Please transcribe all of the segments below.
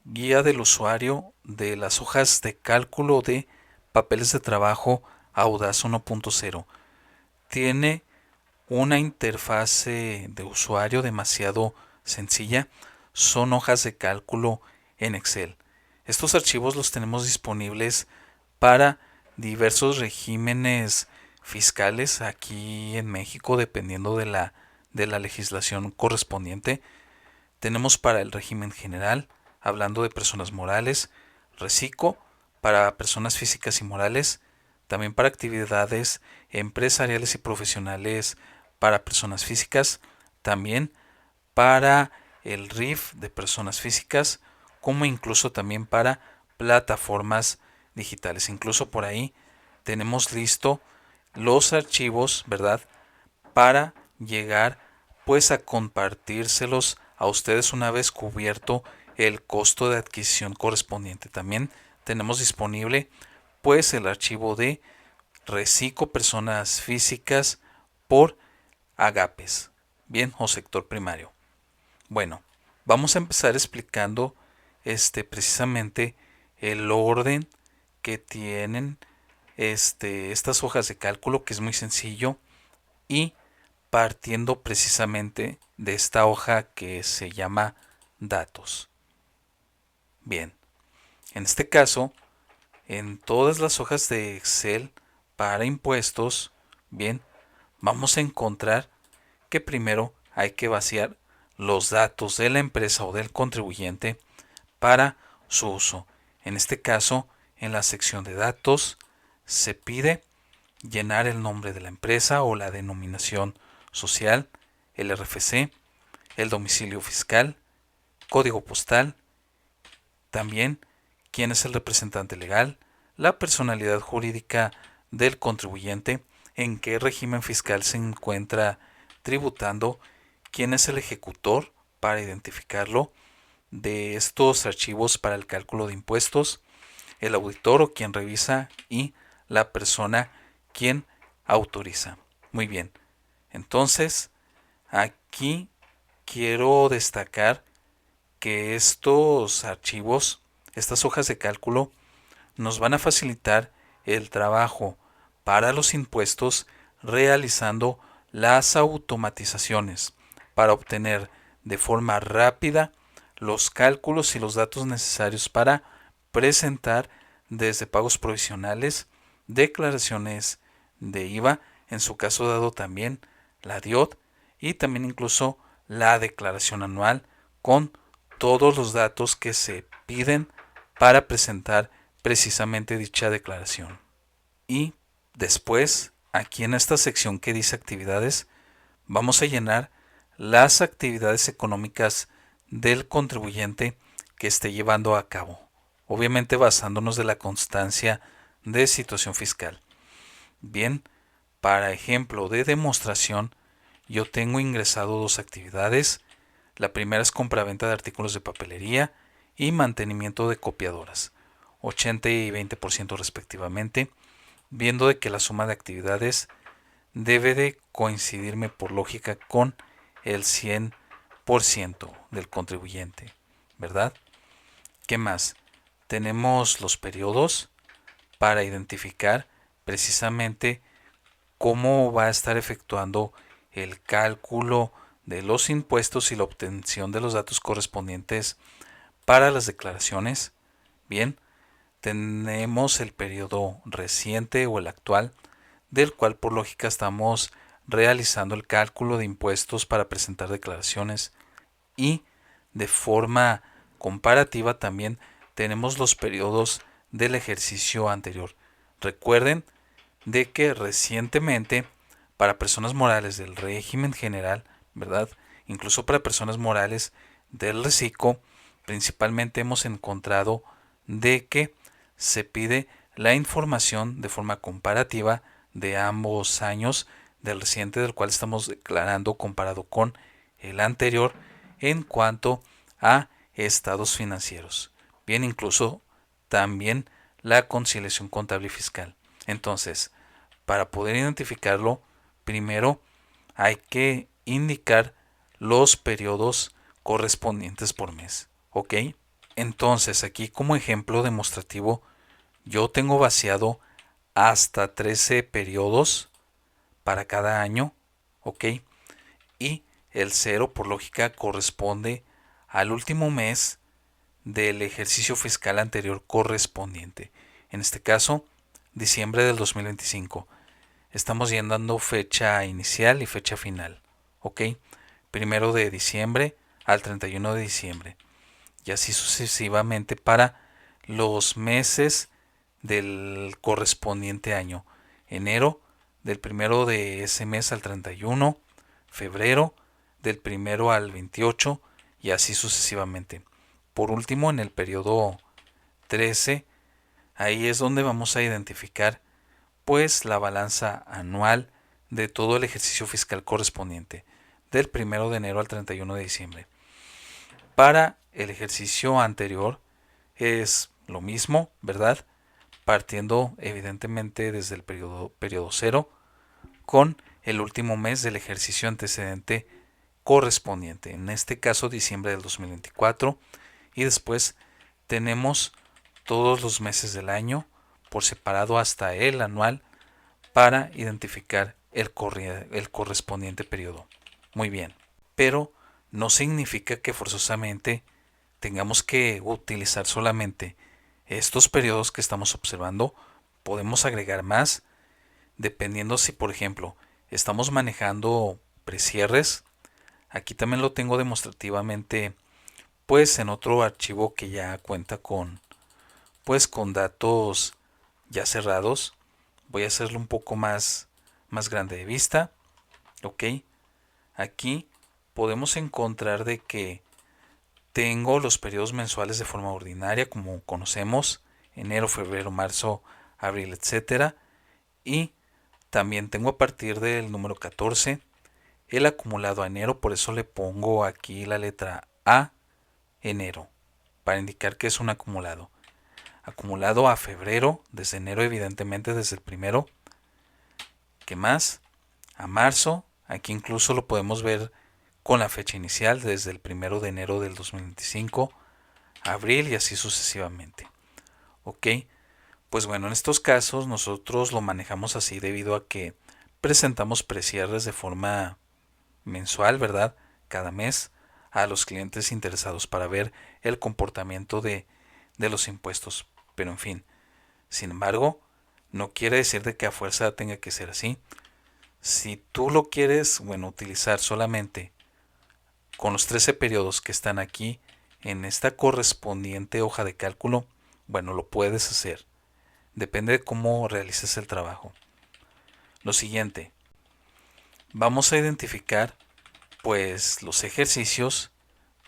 guía del usuario de las hojas de cálculo de papeles de trabajo Audaz 1.0. Tiene una interfase de usuario demasiado sencilla. Son hojas de cálculo en Excel. Estos archivos los tenemos disponibles para diversos regímenes fiscales aquí en México, dependiendo de la legislación correspondiente. Tenemos para el régimen general, hablando de personas morales, reciclo para personas físicas y morales, también para actividades empresariales y profesionales para personas físicas, también para el RIF de personas físicas, como incluso también para plataformas digitales. Incluso por ahí tenemos listo los archivos, ¿verdad? Para llegar pues a compartírselos a ustedes una vez cubierto el costo de adquisición correspondiente. También tenemos disponible pues el archivo de reciclo personas físicas por agapes, bien, o sector primario. Bueno, vamos a empezar explicando precisamente el orden que tienen estas hojas de cálculo, que es muy sencillo, y partiendo precisamente de esta hoja que se llama datos. Bien, en este caso, en todas las hojas de Excel para impuestos, bien, vamos a encontrar que primero hay que vaciar los datos de la empresa o del contribuyente para su uso. En este caso, en la sección de datos se pide llenar el nombre de la empresa o la denominación social, el RFC, el domicilio fiscal, código postal, también quién es el representante legal, la personalidad jurídica del contribuyente, en qué régimen fiscal se encuentra tributando, quién es el ejecutor para identificarlo de estos archivos para el cálculo de impuestos, el auditor o quien revisa y la persona quien autoriza. Muy bien, entonces aquí quiero destacar que estos archivos, estas hojas de cálculo, nos van a facilitar el trabajo para los impuestos realizando las automatizaciones para obtener de forma rápida los cálculos y los datos necesarios para presentar desde pagos provisionales, declaraciones de IVA, en su caso dado también la DIOT y también incluso la declaración anual con todos los datos que se piden para presentar precisamente dicha declaración. Y después, aquí en esta sección que dice actividades, vamos a llenar las actividades económicas del contribuyente que esté llevando a cabo, obviamente basándonos de la constancia de situación fiscal. Bien, para ejemplo de demostración, yo tengo ingresado dos actividades. La primera es compraventa de artículos de papelería y mantenimiento de copiadoras, 80 y 20% respectivamente, viendo de que la suma de actividades debe de coincidirme por lógica con el 100% del contribuyente, ¿verdad? ¿Qué más? Tenemos los periodos para identificar precisamente cómo va a estar efectuando el cálculo de los impuestos y la obtención de los datos correspondientes para las declaraciones. Bien, tenemos el periodo reciente o el actual, del cual por lógica estamos realizando el cálculo de impuestos para presentar declaraciones, y de forma comparativa también tenemos los periodos del ejercicio anterior. Recuerden de que recientemente para personas morales del régimen general, ¿verdad? Incluso para personas morales del reciclo, principalmente hemos encontrado de que se pide la información de forma comparativa de ambos años del reciente del cual estamos declarando comparado con el anterior en cuanto a estados financieros. Bien, incluso también la conciliación contable y fiscal. Entonces, para poder identificarlo, primero hay que indicar los periodos correspondientes por mes. ¿Ok? Entonces, aquí como ejemplo demostrativo, yo tengo vaciado hasta 13 periodos para cada año, ¿ok? Y el cero, por lógica, corresponde al último mes del ejercicio fiscal anterior correspondiente. En este caso, diciembre del 2025. Estamos dando fecha inicial y fecha final, ¿ok? Primero de diciembre al 31 de diciembre. Y así sucesivamente para los meses del correspondiente año. Enero, del primero de ese mes al 31, febrero, del primero al 28 y así sucesivamente. Por último, en el periodo 13, ahí es donde vamos a identificar pues la balanza anual de todo el ejercicio fiscal correspondiente, del primero de enero al 31 de diciembre. Para el ejercicio anterior es lo mismo, ¿verdad? Partiendo evidentemente desde el periodo cero con el último mes del ejercicio antecedente correspondiente, en este caso diciembre del 2024, y después tenemos todos los meses del año por separado hasta el anual para identificar el correspondiente periodo. Muy bien, pero no significa que forzosamente tengamos que utilizar solamente estos periodos que estamos observando. Podemos agregar más dependiendo si, por ejemplo, estamos manejando precierres. Aquí también lo tengo demostrativamente pues en otro archivo que ya cuenta con pues con datos ya cerrados. Voy a hacerlo un poco más grande de vista. Ok, aquí podemos encontrar de que tengo los periodos mensuales de forma ordinaria como conocemos, enero, febrero, marzo, abril, etcétera, y también tengo a partir del número 14 el acumulado a enero, por eso le pongo aquí la letra A, enero, para indicar que es un acumulado. Acumulado a febrero, desde enero evidentemente desde el primero. ¿Qué más? A marzo, aquí incluso lo podemos ver con la fecha inicial, desde el primero de enero del 2025, abril y así sucesivamente. ¿Ok? Pues bueno, en estos casos nosotros lo manejamos así debido a que presentamos precierres de forma mensual, ¿verdad? Cada mes a los clientes interesados para ver el comportamiento de los impuestos. Pero en fin, sin embargo, no quiere decir de que a fuerza tenga que ser así. Si tú lo quieres, bueno, utilizar solamente con los 13 periodos que están aquí en esta correspondiente hoja de cálculo, bueno, lo puedes hacer. Depende de cómo realices el trabajo. Lo siguiente, vamos a identificar pues los ejercicios,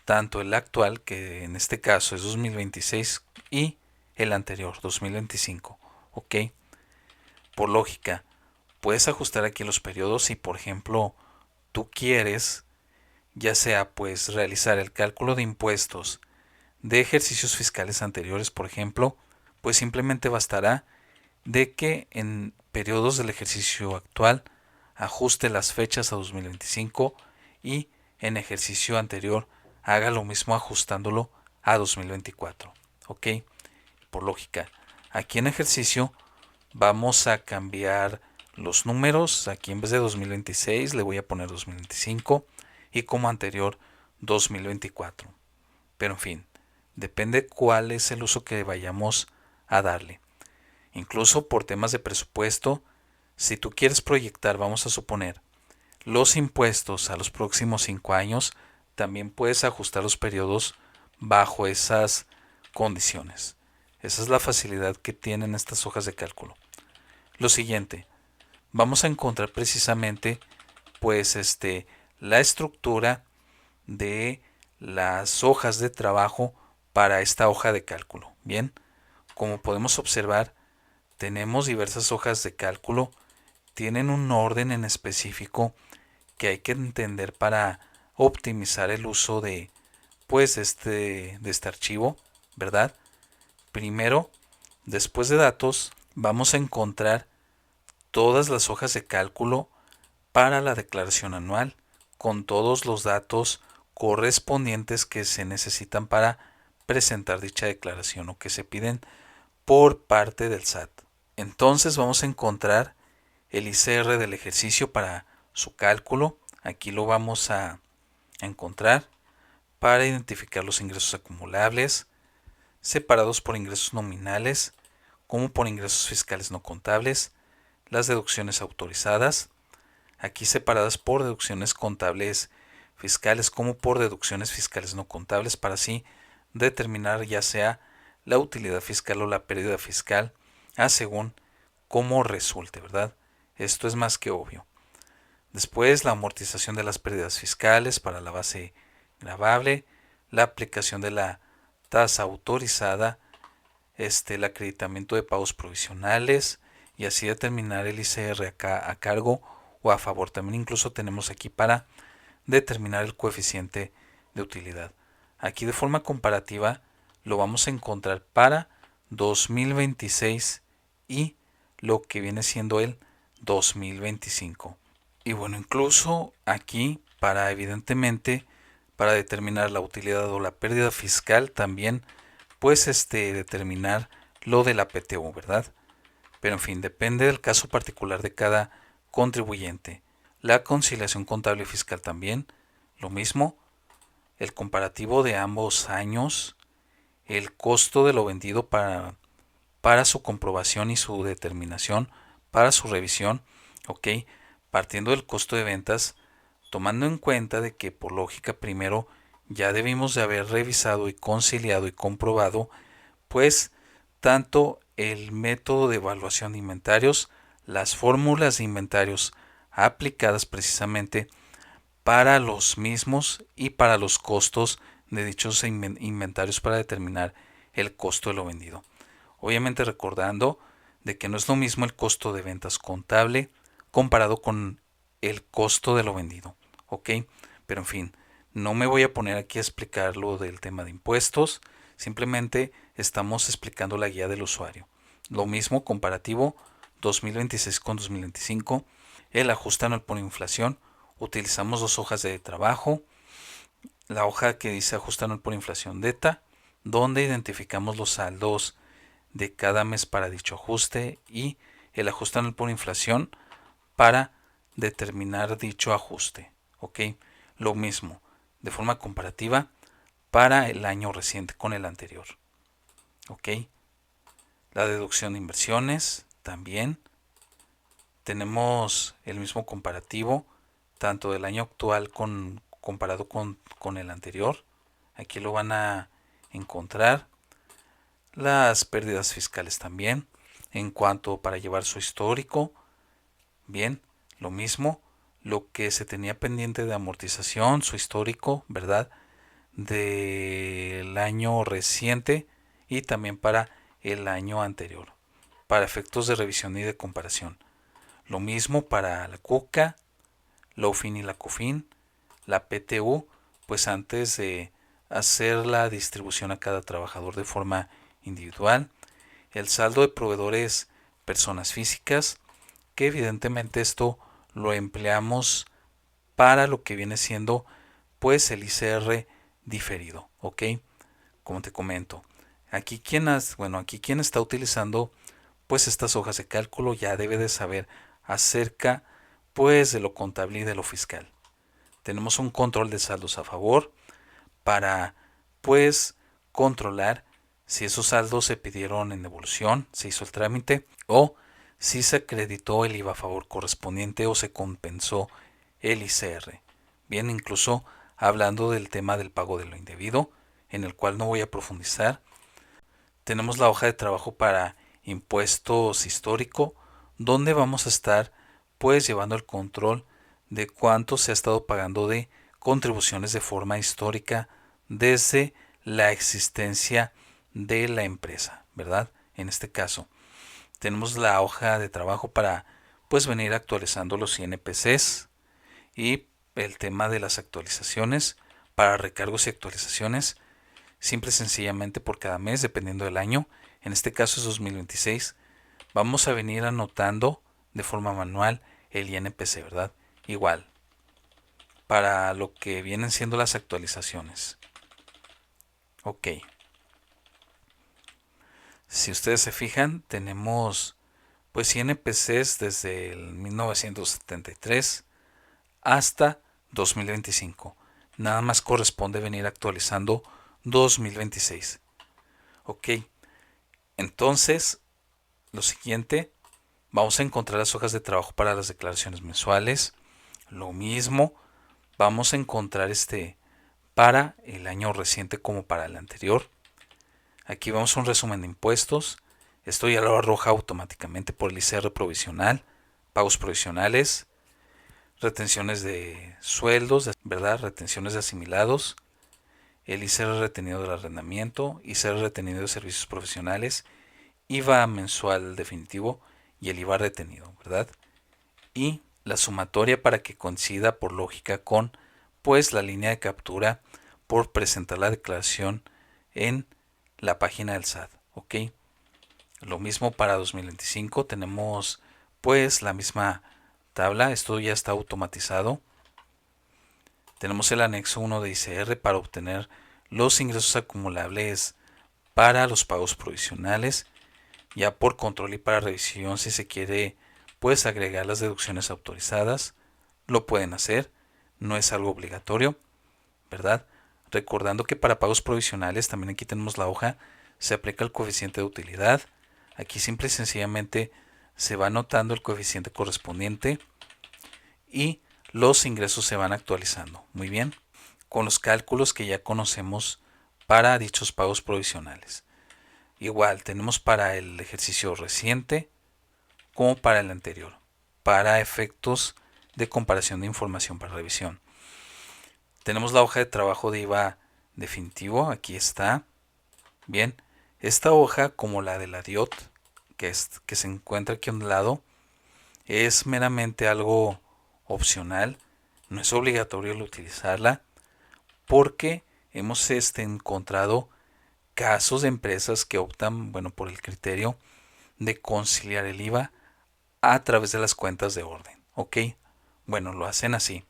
tanto el actual, que en este caso es 2026, y el anterior, 2025. ¿Ok? Por lógica, puedes ajustar aquí los periodos si, por ejemplo, tú quieres, ya sea pues realizar el cálculo de impuestos de ejercicios fiscales anteriores, por ejemplo, pues simplemente bastará de que en periodos del ejercicio actual ajuste las fechas a 2025 y en ejercicio anterior haga lo mismo ajustándolo a 2024. ¿Ok? Por lógica, aquí en ejercicio vamos a cambiar los números. Aquí en vez de 2026 le voy a poner 2025 y como anterior 2024. Pero en fin, depende cuál es el uso que vayamos a darle. Incluso por temas de presupuesto, si tú quieres proyectar, vamos a suponer, los impuestos a los próximos 5 años, también puedes ajustar los periodos bajo esas condiciones. Esa es la facilidad que tienen estas hojas de cálculo. Lo siguiente, vamos a encontrar precisamente pues la estructura de las hojas de trabajo para esta hoja de cálculo. Bien, como podemos observar, tenemos diversas hojas de cálculo, tienen un orden en específico que hay que entender para optimizar el uso de pues de este archivo, ¿verdad? Primero, después de datos, vamos a encontrar todas las hojas de cálculo para la declaración anual con todos los datos correspondientes que se necesitan para presentar dicha declaración o que se piden por parte del SAT. Entonces vamos a encontrar el ICR del ejercicio para su cálculo. Aquí lo vamos a encontrar para identificar los ingresos acumulables, separados por ingresos nominales, como por ingresos fiscales no contables, las deducciones autorizadas, aquí separadas por deducciones contables fiscales como por deducciones fiscales no contables, para así determinar ya sea la utilidad fiscal o la pérdida fiscal, según cómo resulte, ¿verdad? Esto es más que obvio. Después, la amortización de las pérdidas fiscales para la base gravable, la aplicación de la tasa autorizada, el acreditamiento de pagos provisionales y así determinar el ICR a cargo o a favor. También incluso tenemos aquí para determinar el coeficiente de utilidad. Aquí de forma comparativa lo vamos a encontrar para 2026 y lo que viene siendo el 2025. Y bueno, incluso aquí para evidentemente para determinar la utilidad o la pérdida fiscal también pues determinar lo de la PTU, ¿verdad? Pero en fin, depende del caso particular de cada contribuyente. La conciliación contable y fiscal también, lo mismo, el comparativo de ambos años, el costo de lo vendido para su comprobación y su determinación, para su revisión, ¿ok? Partiendo del costo de ventas, tomando en cuenta de que por lógica primero ya debimos de haber revisado y conciliado y comprobado pues tanto el método de evaluación de inventarios, las fórmulas de inventarios aplicadas precisamente para los mismos y para los costos de dichos inventarios para determinar el costo de lo vendido. Obviamente recordando de que no es lo mismo el costo de ventas contable comparado con el costo de lo vendido, ¿ok? Pero en fin, no me voy a poner aquí a explicar lo del tema de impuestos, simplemente estamos explicando la guía del usuario. Lo mismo comparativo 2026 con 2025, el ajuste anual por inflación, utilizamos dos hojas de trabajo, la hoja que dice ajuste anual por inflación DETA, donde identificamos los saldos de cada mes para dicho ajuste y el ajuste anual por inflación para determinar dicho ajuste. ¿Ok? Lo mismo, de forma comparativa para el año reciente con el anterior. ¿Ok? La deducción de inversiones también. Tenemos el mismo comparativo tanto del año actual comparado con el anterior. Aquí lo van a encontrar. Las pérdidas fiscales también. En cuanto para llevar su histórico, bien, lo mismo. Lo que se tenía pendiente de amortización, su histórico, ¿verdad? Del año reciente y también para el año anterior, para efectos de revisión y de comparación. Lo mismo para la CUCA, la UFIN y la COFIN, la PTU, pues antes de hacer la distribución a cada trabajador de forma individual, el saldo de proveedores personas físicas, que evidentemente esto lo empleamos para lo que viene siendo pues el ICR diferido, ¿ok? Como te comento, aquí aquí quien está utilizando pues estas hojas de cálculo ya debe de saber acerca pues de lo contable y de lo fiscal. Tenemos un control de saldos a favor para pues controlar si esos saldos se pidieron en devolución, se hizo el trámite o si se acreditó el IVA a favor correspondiente o se compensó el ICR. Bien, incluso hablando del tema del pago de lo indebido, en el cual no voy a profundizar. Tenemos la hoja de trabajo para impuestos histórico, donde vamos a estar pues llevando el control de cuánto se ha estado pagando de contribuciones de forma histórica desde la existencia de la empresa, ¿verdad? En este caso, tenemos la hoja de trabajo para pues venir actualizando los INPCs y el tema de las actualizaciones para recargos y actualizaciones, simple y sencillamente por cada mes, dependiendo del año. En este caso es 2026. Vamos a venir anotando de forma manual el INPC, ¿verdad? Igual, para lo que vienen siendo las actualizaciones. Ok. Si ustedes se fijan, tenemos pues INPCs desde el 1973 hasta 2025. Nada más corresponde venir actualizando 2026. Ok, entonces lo siguiente, vamos a encontrar las hojas de trabajo para las declaraciones mensuales. Lo mismo, vamos a encontrar para el año reciente como para el anterior. Aquí vemos un resumen de impuestos. Esto ya lo arroja automáticamente por el ICR provisional, pagos provisionales, retenciones de sueldos, ¿verdad? Retenciones de asimilados, el ICR retenido del arrendamiento, ICR retenido de servicios profesionales, IVA mensual definitivo y el IVA retenido, ¿verdad? Y la sumatoria para que coincida por lógica con pues la línea de captura por presentar la declaración en la página del SAT, ¿ok? Lo mismo para 2025, tenemos pues la misma tabla, esto ya está automatizado. Tenemos el anexo 1 de ICR para obtener los ingresos acumulables para los pagos provisionales, ya por control y para revisión. Si se quiere pues agregar las deducciones autorizadas, lo pueden hacer, no es algo obligatorio, ¿verdad? Recordando que para pagos provisionales, también aquí tenemos la hoja, se aplica el coeficiente de utilidad. Aquí simple y sencillamente se va anotando el coeficiente correspondiente y los ingresos se van actualizando. Muy bien, con los cálculos que ya conocemos para dichos pagos provisionales. Igual tenemos para el ejercicio reciente como para el anterior, para efectos de comparación de información para revisión. Tenemos la hoja de trabajo de IVA definitivo, aquí está. Bien, esta hoja, como la de la DIOT, que se encuentra aquí a un lado, es meramente algo opcional, no es obligatorio el utilizarla, porque hemos encontrado casos de empresas que optan, bueno, por el criterio de conciliar el IVA a través de las cuentas de orden, ¿ok? Bueno, lo hacen así.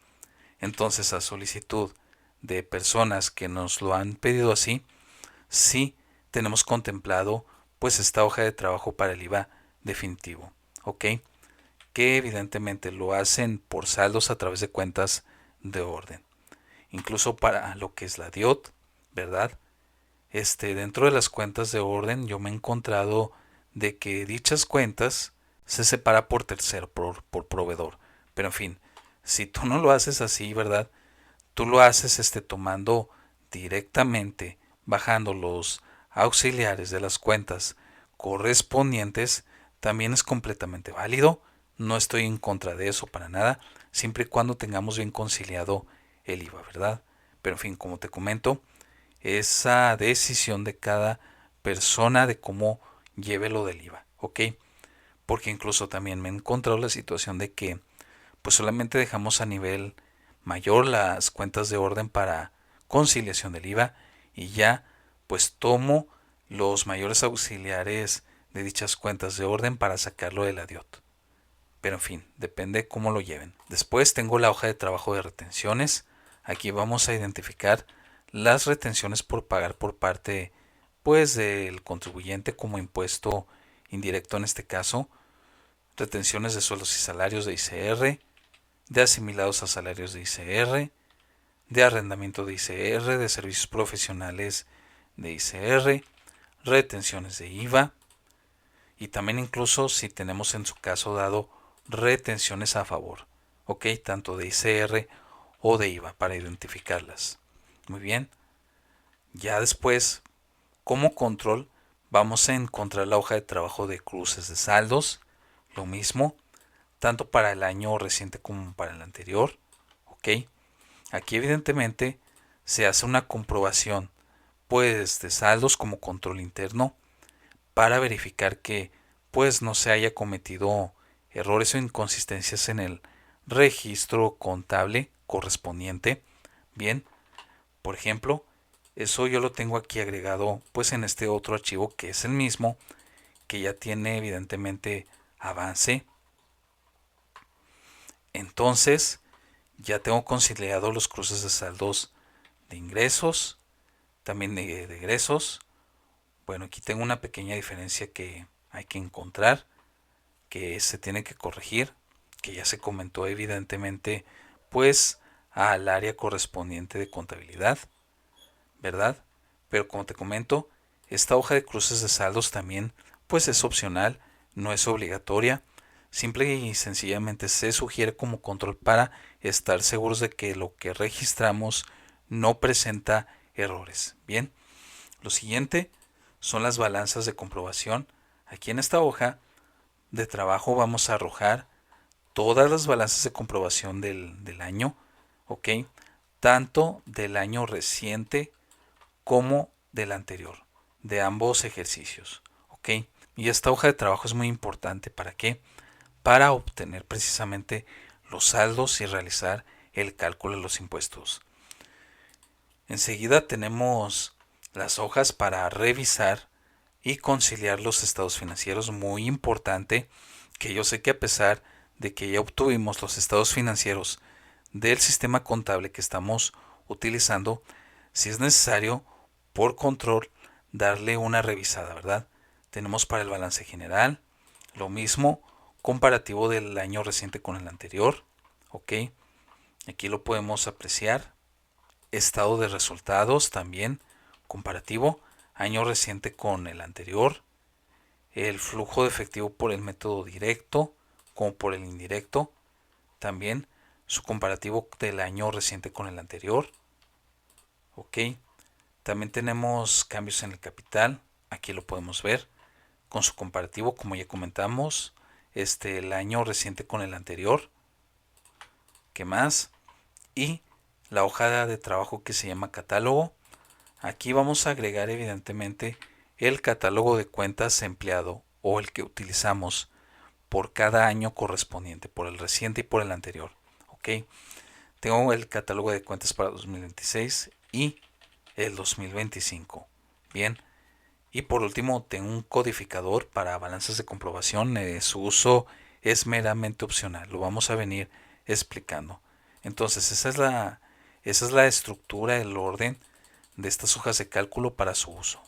Entonces, a solicitud de personas que nos lo han pedido así, sí tenemos contemplado pues esta hoja de trabajo para el IVA definitivo, ¿ok? Que evidentemente lo hacen por saldos a través de cuentas de orden. Incluso para lo que es la DIOT, ¿verdad? Dentro de las cuentas de orden yo me he encontrado de que dichas cuentas se separa por tercero, por proveedor. Pero en fin, si tú no lo haces así, ¿verdad? Tú lo haces tomando directamente, bajando los auxiliares de las cuentas correspondientes, también es completamente válido. No estoy en contra de eso para nada, siempre y cuando tengamos bien conciliado el IVA, ¿verdad? Pero en fin, como te comento, esa decisión de cada persona de cómo lleve lo del IVA, ¿ok? Porque incluso también me he encontrado la situación de que pues solamente dejamos a nivel mayor las cuentas de orden para conciliación del IVA y ya pues tomo los mayores auxiliares de dichas cuentas de orden para sacarlo de la DIOT. Pero en fin, depende cómo lo lleven. Después tengo la hoja de trabajo de retenciones. Aquí vamos a identificar las retenciones por pagar por parte pues del contribuyente como impuesto indirecto en este caso, retenciones de sueldos y salarios de ICR, de asimilados a salarios de ICR, de arrendamiento de ICR, de servicios profesionales de ICR, retenciones de IVA y también incluso si tenemos en su caso dado retenciones a favor, ok, tanto de ICR o de IVA para identificarlas. Muy bien, ya después como control vamos a encontrar la hoja de trabajo de cruces de saldos, lo mismo, tanto para el año reciente como para el anterior, ok. Aquí evidentemente se hace una comprobación pues de saldos como control interno para verificar que pues no se haya cometido errores o inconsistencias en el registro contable correspondiente. Bien, por ejemplo, eso yo lo tengo aquí agregado pues en este otro archivo que es el mismo, que ya tiene evidentemente avance. Entonces, ya tengo conciliado los cruces de saldos de ingresos, también de egresos, Bueno, aquí tengo una pequeña diferencia que hay que encontrar, que se tiene que corregir, que ya se comentó evidentemente pues al área correspondiente de contabilidad, ¿verdad? Pero como te comento, esta hoja de cruces de saldos también pues es opcional, no es obligatoria, simple y sencillamente se sugiere como control para estar seguros de que lo que registramos no presenta errores. Bien, lo siguiente son las balanzas de comprobación. Aquí en esta hoja de trabajo vamos a arrojar todas las balanzas de comprobación del año, ¿ok? Tanto del año reciente como del anterior, de ambos ejercicios, ¿ok? Y esta hoja de trabajo es muy importante, ¿para qué? Para obtener precisamente los saldos y realizar el cálculo de los impuestos. Enseguida tenemos las hojas para revisar y conciliar los estados financieros, muy importante, que yo sé que a pesar de que ya obtuvimos los estados financieros del sistema contable que estamos utilizando, si es necesario, por control, darle una revisada, ¿verdad? Tenemos para el balance general, lo mismo, comparativo del año reciente con el anterior, ¿ok? Aquí lo podemos apreciar. Estado de resultados también, comparativo, año reciente con el anterior. El flujo de efectivo por el método directo como por el indirecto. También su comparativo del año reciente con el anterior. Ok. También tenemos cambios en el capital. Aquí lo podemos ver. Con su comparativo, como ya comentamos. El año reciente con el anterior. ¿Qué más? Y la hoja de trabajo que se llama catálogo. Aquí vamos a agregar evidentemente el catálogo de cuentas empleado o el que utilizamos por cada año correspondiente, por el reciente y por el anterior. Ok, tengo el catálogo de cuentas para 2026 y el 2025. Bien, y por último tengo un codificador para balanzas de comprobación. Su uso es meramente opcional, lo vamos a venir explicando. Entonces esa es la estructura, el orden de estas hojas de cálculo para su uso.